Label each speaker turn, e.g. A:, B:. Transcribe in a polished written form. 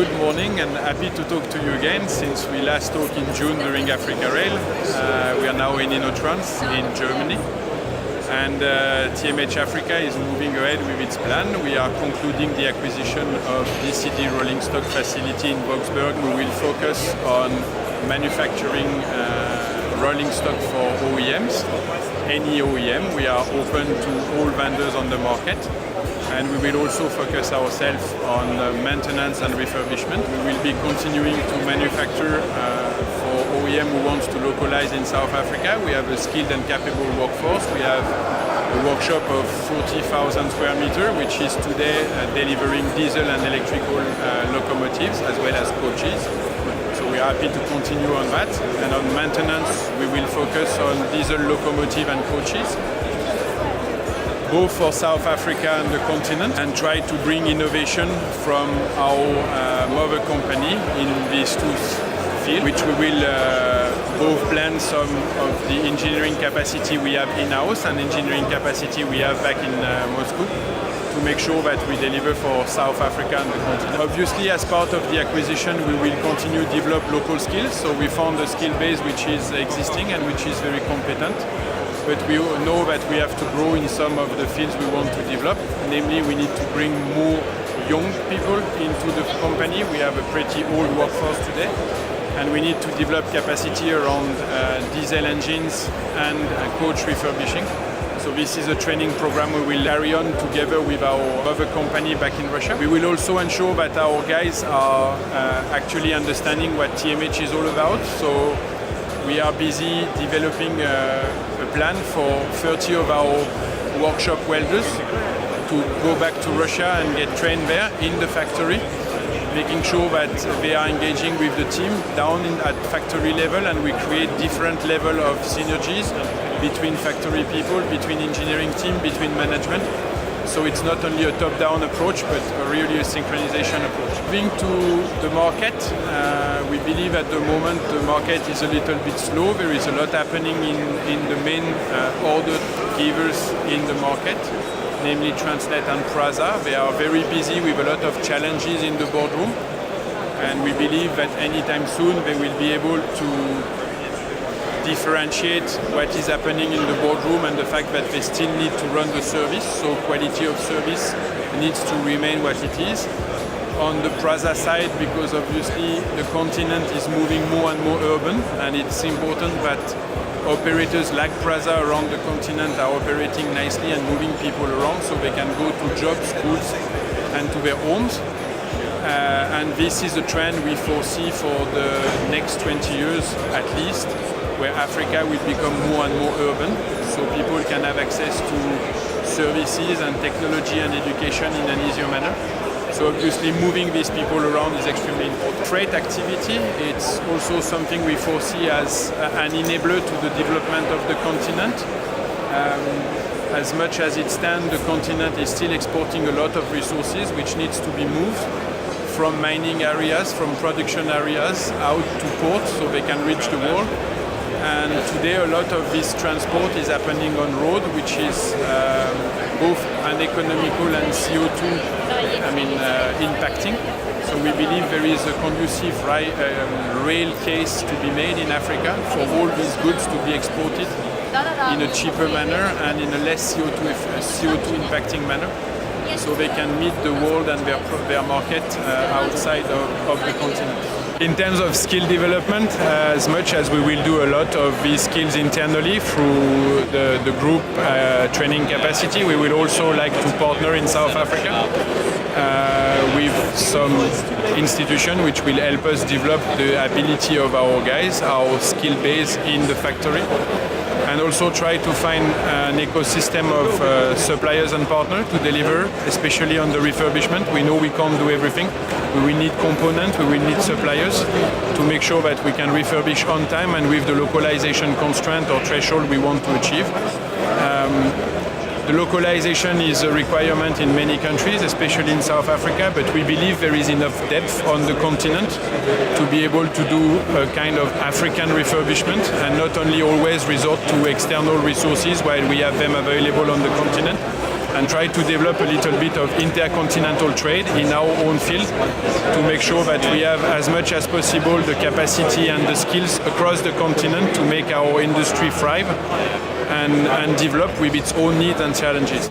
A: good morning and happy to talk to you again since we last talked in June during Africa Rail. We are now in Trans in Germany, and TMH Africa is moving ahead with its plan. We are concluding the acquisition of DCD rolling stock facility in Boxberg. We will focus on manufacturing rolling stock for OEMs, any OEM. We are open to all vendors on the market. And we will also focus ourselves on maintenance and refurbishment. We will be continuing to manufacture for OEM who wants to localize in South Africa. We have a skilled and capable workforce. We have a workshop of 40,000 square meters, which is today delivering diesel and electrical locomotives as well as coaches. So we are happy to continue on that. And on maintenance, we will focus on diesel locomotive and coaches, both for South Africa and the continent, and try to bring innovation from our mother company in these two fields, which we will both blend some of the engineering capacity we have in-house and engineering capacity we have back in Moscow to make sure that we deliver for South Africa and the continent. Obviously, as part of the acquisition, we will continue to develop local skills. So we found a skill base which is existing and which is very competent. But we know that we have to grow in some of the fields we want to develop. Namely, we need to bring more young people into the company. We have a pretty old workforce today, and we need to develop capacity around diesel engines and coach refurbishing. So this is a training program we will carry on together with our other company back in Russia. We will also ensure that our guys are actually understanding what TMH is all about. So we are busy developing a plan for 30 of our workshop welders to go back to Russia and get trained there in the factory, making sure that they are engaging with the team down at factory level, and we create different level of synergies between factory people, between engineering team, between management. So it's not only a top-down approach, but really a synchronization approach. Moving to the market, we believe at the moment the market is a little bit slow. There is a lot happening in the main order givers in the market, namely Transnet and Prasa. They are very busy with a lot of challenges in the boardroom, and we believe that anytime soon they will be able to differentiate what is happening in the boardroom and the fact that they still need to run the service, so quality of service needs to remain what it is. On the Prasa side, because obviously the continent is moving more and more urban, and it's important that operators like Prasa around the continent are operating nicely and moving people around so they can go to jobs, schools and to their homes. And this is a trend we foresee for the next 20 years at least, where Africa will become more and more urban, so people can have access to services and technology and education in an easier manner. So obviously moving these people around is extremely important. Freight activity, it's also something we foresee as an enabler to the development of the continent. As much as it stands, the continent is still exporting a lot of resources which needs to be moved from mining areas, from production areas out to ports so they can reach the world. And today a lot of this transport is happening on road, which is both uneconomical and CO2 impacting. So we believe there is a conducive rail case to be made in Africa for all these goods to be exported in a cheaper manner and in a less CO2 impacting manner, so they can meet the world and their market outside of the continent. In terms of skill development, as much as we will do a lot of these skills internally through the group training capacity, we will also like to partner in South Africa with some institution which will help us develop the ability of our guys, our skill base in the factory, and also try to find an ecosystem of suppliers and partners to deliver, especially on the refurbishment. We know we can't do everything. We will need components, we will need suppliers to make sure that we can refurbish on time and with the localization constraint or threshold we want to achieve. The localization is a requirement in many countries, especially in South Africa, but we believe there is enough depth on the continent to be able to do a kind of African refurbishment and not only always resort to external resources while we have them available on the continent. and try to develop a little bit of intercontinental trade in our own field to make sure that we have as much as possible the capacity and the skills across the continent to make our industry thrive and develop with its own needs and challenges.